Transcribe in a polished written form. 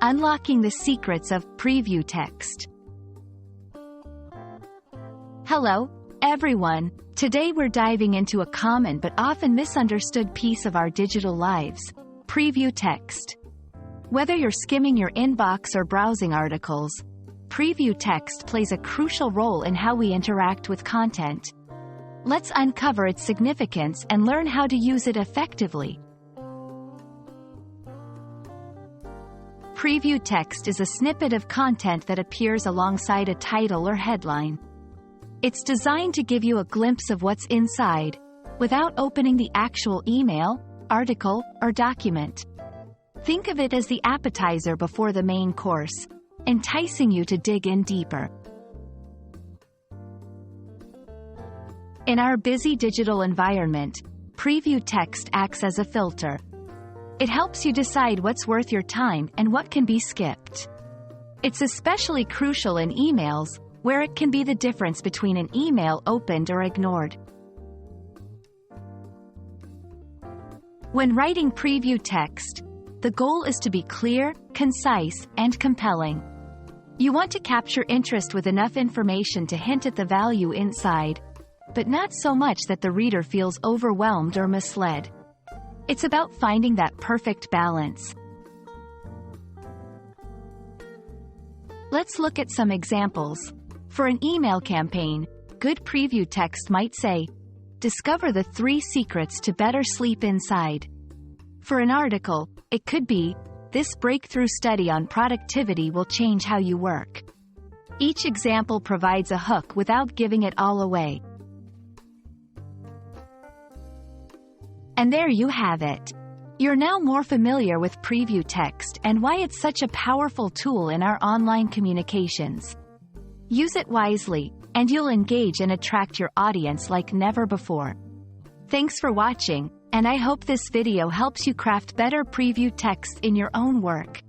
Unlocking the secrets of preview text. Hello, everyone. Today we're diving into a common but often misunderstood piece of our digital lives: preview text. Whether you're skimming your inbox or browsing articles, preview text plays a crucial role in how we interact with content. Let's uncover its significance and learn how to use it effectively. Preview text is a snippet of content that appears alongside a title or headline. It's designed to give you a glimpse of what's inside, without opening the actual email, article, or document. Think of it as the appetizer before the main course, enticing you to dig in deeper. In our busy digital environment, preview text acts as a filter. It helps you decide what's worth your time and what can be skipped. It's especially crucial in emails, where it can be the difference between an email opened or ignored. When writing preview text, the goal is to be clear, concise, and compelling. You want to capture interest with enough information to hint at the value inside, but not so much that the reader feels overwhelmed or misled. It's about finding that perfect balance. Let's look at some examples. For an email campaign, good preview text might say, "Discover the 3 secrets to better sleep inside." For an article, it could be, "This breakthrough study on productivity will change how you work." Each example provides a hook without giving it all away. And there you have it. You're now more familiar with preview text and why it's such a powerful tool in our online communications. Use it wisely, and you'll engage and attract your audience like never before. Thanks for watching, and I hope this video helps you craft better preview text in your own work.